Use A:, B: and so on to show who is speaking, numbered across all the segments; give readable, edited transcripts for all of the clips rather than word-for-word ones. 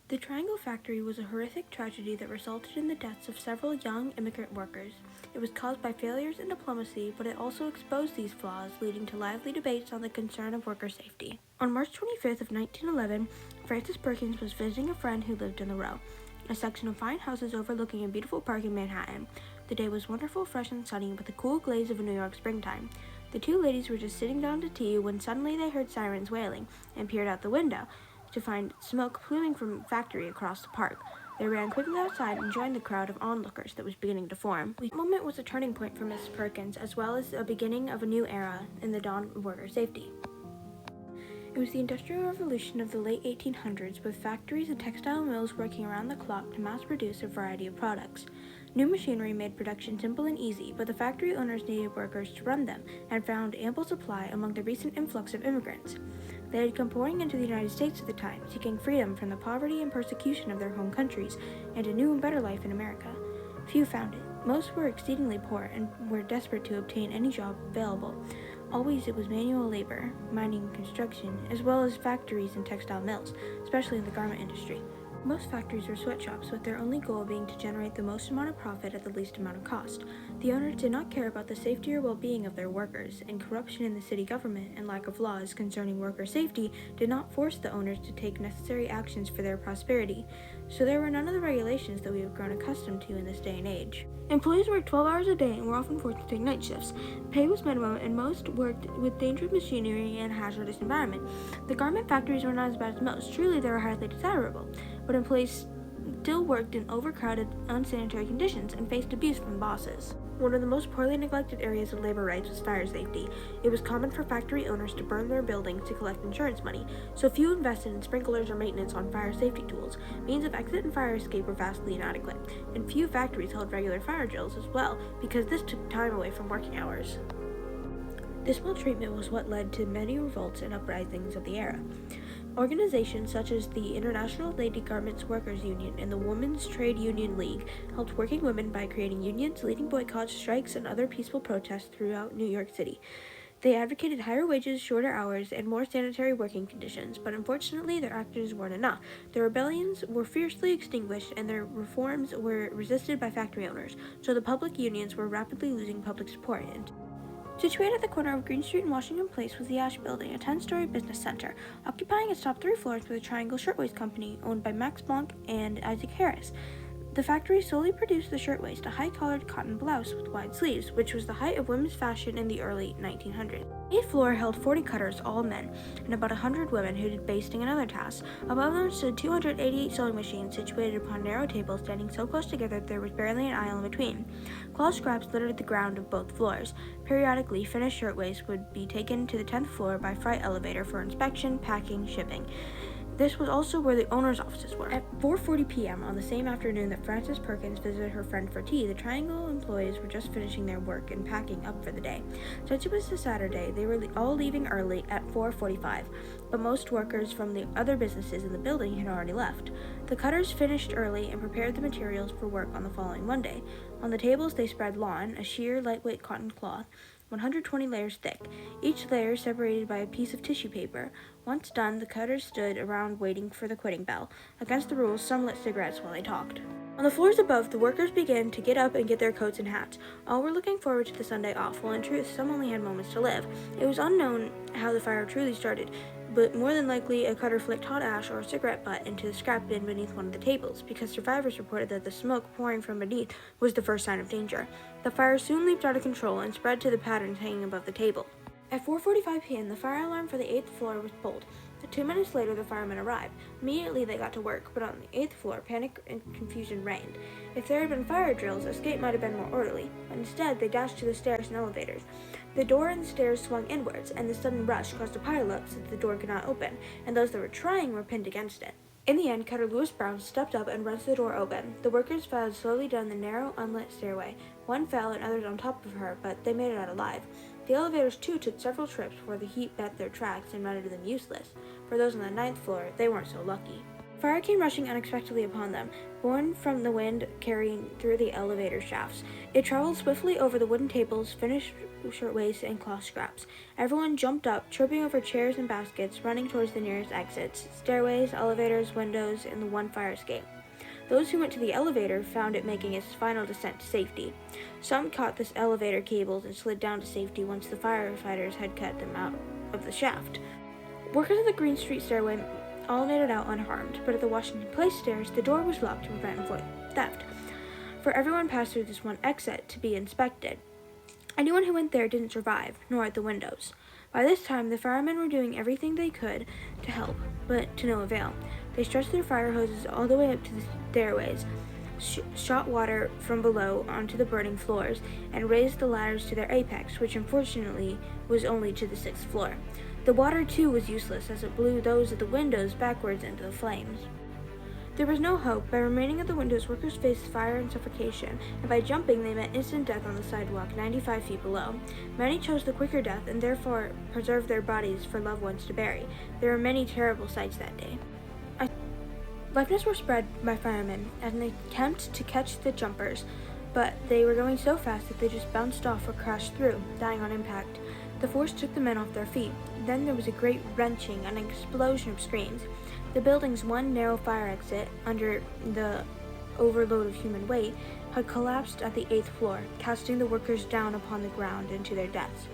A: The Triangle Factory was a horrific tragedy that resulted in the deaths of several young immigrant workers. It was caused by failures in diplomacy, but it also exposed these flaws, leading to lively debates on the concern of worker safety. On March 25th of 1911, Frances Perkins was visiting a friend who lived in the Row, a section of fine houses overlooking a beautiful park in Manhattan. The day was wonderful, fresh, and sunny, with the cool glaze of a New York springtime. The two ladies were just sitting down to tea when suddenly they heard sirens wailing and peered out the window to find smoke pluming from a factory across the park. They ran quickly outside and joined the crowd of onlookers that was beginning to form. The moment was a turning point for Miss Perkins, as well as a beginning of a new era in the dawn of worker safety. It was the Industrial Revolution of the late 1800s, with factories and textile mills working around the clock to mass produce a variety of products. New machinery made production simple and easy, but the factory owners needed workers to run them and found ample supply among the recent influx of immigrants. They had come pouring into the United States at the time, seeking freedom from the poverty and persecution of their home countries and a new and better life in America. Few found it. Most were exceedingly poor and were desperate to obtain any job available. Always it was manual labor, mining and construction, as well as factories and textile mills, especially in the garment industry. Most factories were sweatshops, with their only goal being to generate the most amount of profit at the least amount of cost. The owners did not care about the safety or well-being of their workers, and corruption in the city government and lack of laws concerning worker safety did not force the owners to take necessary actions for their prosperity. So there were none of the regulations that we have grown accustomed to in this day and age. Employees worked 12 hours a day and were often forced to take night shifts. Pay was minimum, and most worked with dangerous machinery and hazardous environment. The garment factories were not as bad as most. Truly, they were highly desirable, but employees still worked in overcrowded, unsanitary conditions and faced abuse from bosses. One of the most poorly neglected areas of labor rights was fire safety. It was common for factory owners to burn their buildings to collect insurance money, so few invested in sprinklers or maintenance on fire safety tools. Means of exit and fire escape were vastly inadequate, and few factories held regular fire drills as well, because this took time away from working hours. This maltreatment was what led to many revolts and uprisings of the era. Organizations such as the International Lady Garments Workers Union and the Women's Trade Union League helped working women by creating unions, leading boycotts, strikes, and other peaceful protests throughout New York City. They advocated higher wages, shorter hours, and more sanitary working conditions, but unfortunately their actions weren't enough. Their rebellions were fiercely extinguished, and their reforms were resisted by factory owners, so the public unions were rapidly losing public support. Situated at the corner of Green Street and Washington Place was the Ash Building, a 10-story business center. Occupying its top 3 floors was the Triangle Shirtwaist Company, owned by Max Blanc and Isaac Harris. The factory solely produced the shirtwaist, a high-collared cotton blouse with wide sleeves, which was the height of women's fashion in the early 1900s. The 8th floor held 40 cutters, all men, and about 100 women who did basting and other tasks. Above them stood 288 sewing machines situated upon narrow tables standing so close together that there was barely an aisle in between. Cloth scraps littered the ground of both floors. Periodically, finished shirtwaists would be taken to the 10th floor by freight elevator for inspection, packing, shipping. This was also where the owner's offices were. At 4:40 p.m. on the same afternoon that Frances Perkins visited her friend for tea, the Triangle employees were just finishing their work and packing up for the day. Since it was a Saturday, they were all leaving early at 4:45, but most workers from the other businesses in the building had already left. The cutters finished early and prepared the materials for work on the following Monday. On the tables, they spread lawn, a sheer, lightweight cotton cloth, 120 layers thick, each layer separated by a piece of tissue paper. Once done, the cutters stood around waiting for the quitting bell. Against the rules, some lit cigarettes while they talked. On the floors above, the workers began to get up and get their coats and hats. All were looking forward to the Sunday off, while in truth, some only had moments to live. It was unknown how the fire truly started, but more than likely a cutter flicked hot ash or a cigarette butt into the scrap bin beneath one of the tables, because survivors reported that the smoke pouring from beneath was the first sign of danger. The fire soon leaped out of control and spread to the patterns hanging above the table. At 4:45 p.m., the fire alarm for the 8th floor was pulled. 2 minutes later, the firemen arrived. Immediately, they got to work, but on the 8th floor, panic and confusion reigned. If there had been fire drills, escape might have been more orderly, but instead, they dashed to the stairs and elevators. The door and the stairs swung inwards, and the sudden rush caused a pileup so that the door could not open, and those that were trying were pinned against it. In the end, Cutter Lewis Brown stepped up and wrenched the door open. The workers filed slowly down the narrow, unlit stairway. One fell and others on top of her, but they made it out alive. The elevators, too, took several trips where the heat bent their tracks and rendered them useless. For those on the 9th floor, they weren't so lucky. Fire came rushing unexpectedly upon them, borne from the wind carrying through the elevator shafts. It traveled swiftly over the wooden tables, finished shirtwaists, and cloth scraps. Everyone jumped up, tripping over chairs and baskets, running towards the nearest exits, stairways, elevators, windows, and the one fire escape. Those who went to the elevator found it making its final descent to safety. Some caught the elevator cables and slid down to safety once the firefighters had cut them out of the shaft. Workers of the Green Street stairway all made it out unharmed, but at the Washington Place stairs, the door was locked to prevent theft, for everyone passed through this one exit to be inspected. Anyone who went there didn't survive, nor at the windows. By this time, the firemen were doing everything they could to help, but to no avail. They stretched their fire hoses all the way up to the stairways, shot water from below onto the burning floors, and raised the ladders to their apex, which unfortunately was only to the 6th floor. The water, too, was useless, as it blew those at the windows backwards into the flames. There was no hope. By remaining at the windows, workers faced fire and suffocation, and by jumping, they met instant death on the sidewalk 95 feet below. Many chose the quicker death and therefore preserved their bodies for loved ones to bury. There were many terrible sights that day. Life nets were spread by firemen as an attempt to catch the jumpers, but they were going so fast that they just bounced off or crashed through, dying on impact. The force took the men off their feet. Then there was a great wrenching and an explosion of screams. The building's one narrow fire exit, under the overload of human weight, had collapsed at the 8th floor, casting the workers down upon the ground into their deaths.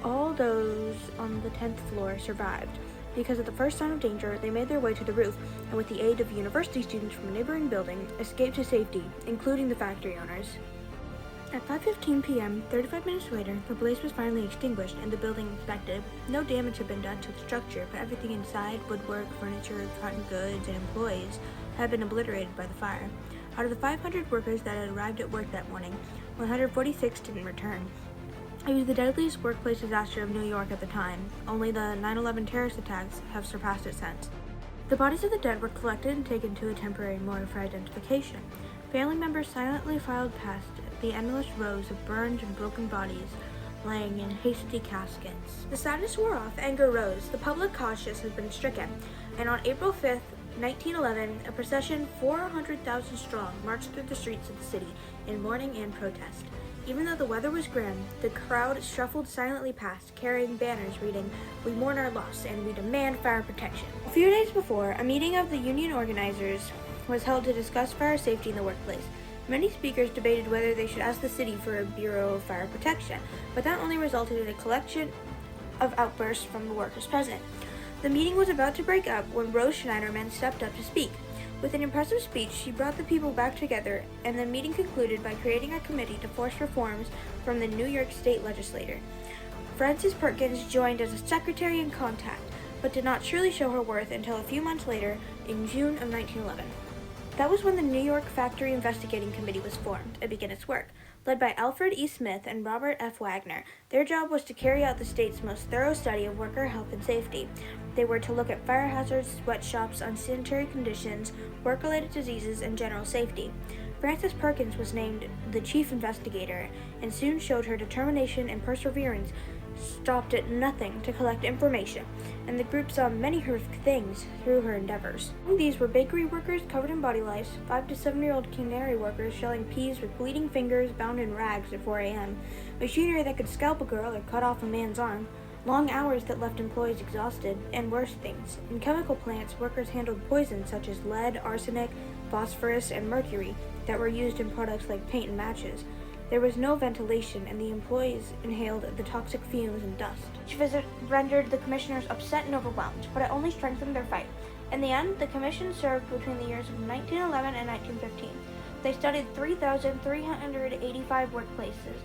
A: All those on the 10th floor survived. Because of the first sign of danger, they made their way to the roof, and with the aid of university students from a neighboring building, escaped to safety, including the factory owners. At 5:15 p.m., 35 minutes later, the blaze was finally extinguished and the building inspected. No damage had been done to the structure, but everything inside, woodwork, furniture, cotton goods, and employees, had been obliterated by the fire. Out of the 500 workers that had arrived at work that morning, 146 didn't return. It was the deadliest workplace disaster of New York at the time. Only the 9/11 terrorist attacks have surpassed it since. The bodies of the dead were collected and taken to a temporary morgue for identification. Family members silently filed past the endless rows of burned and broken bodies laying in hasty caskets. The sadness wore off, anger rose, the public conscience had been stricken, and on April 5th, 1911, a procession 400,000 strong marched through the streets of the city in mourning and protest. Even though the weather was grim, the crowd shuffled silently past, carrying banners reading, "We mourn our loss and we demand fire protection." A few days before, a meeting of the union organizers was held to discuss fire safety in the workplace. Many speakers debated whether they should ask the city for a Bureau of Fire Protection, but that only resulted in a collection of outbursts from the workers present. The meeting was about to break up when Rose Schneiderman stepped up to speak. With an impressive speech, she brought the people back together, and the meeting concluded by creating a committee to force reforms from the New York State legislature. Frances Perkins joined as a secretary in contact, but did not truly show her worth until a few months later, in June of 1911. That was when the New York Factory Investigating Committee was formed and began its work. Led by Alfred E. Smith and Robert F. Wagner, their job was to carry out the state's most thorough study of worker health and safety. They were to look at fire hazards, sweatshops, unsanitary conditions, work-related diseases, and general safety. Frances Perkins was named the chief investigator and soon showed her determination and perseverance stopped at nothing to collect information, and the group saw many horrific things through her endeavors. Among these were bakery workers covered in body lice, 5 to 7-year-old cannery workers shelling peas with bleeding fingers bound in rags at 4 a.m., machinery that could scalp a girl or cut off a man's arm, long hours that left employees exhausted, and worse things. In chemical plants, workers handled poisons such as lead, arsenic, phosphorus, and mercury that were used in products like paint and matches. There was no ventilation, and the employees inhaled the toxic fumes and dust. Each visit rendered the commissioners upset and overwhelmed, but it only strengthened their fight. In the end, the commission served between the years of 1911 and 1915. They studied 3,385 workplaces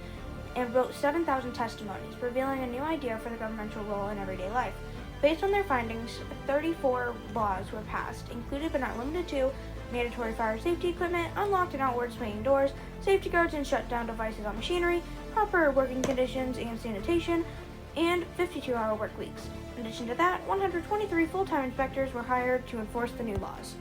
A: and wrote 7,000 testimonies, revealing a new idea for the governmental role in everyday life. Based on their findings, 34 laws were passed, included but not limited to mandatory fire safety equipment, unlocked and outward swinging doors, safety guards and shutdown devices on machinery, proper working conditions and sanitation, and 52-hour work weeks. In addition to that, 123 full-time inspectors were hired to enforce the new laws.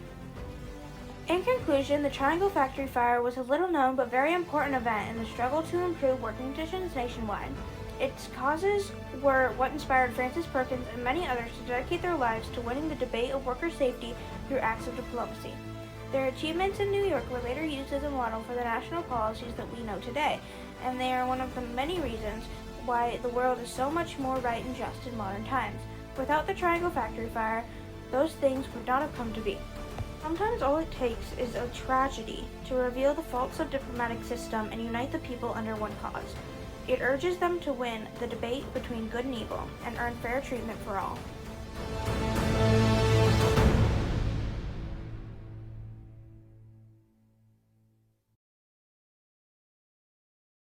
A: In conclusion, the Triangle Factory Fire was a little-known but very important event in the struggle to improve working conditions nationwide. Its causes were what inspired Francis Perkins and many others to dedicate their lives to winning the debate of worker safety through acts of diplomacy. Their achievements in New York were later used as a model for the national policies that we know today, and they are one of the many reasons why the world is so much more right and just in modern times. Without the Triangle Factory Fire, those things would not have come to be. Sometimes all it takes is a tragedy to reveal the faults of the diplomatic system and unite the people under one cause. It urges them to win the debate between good and evil and earn fair treatment for all.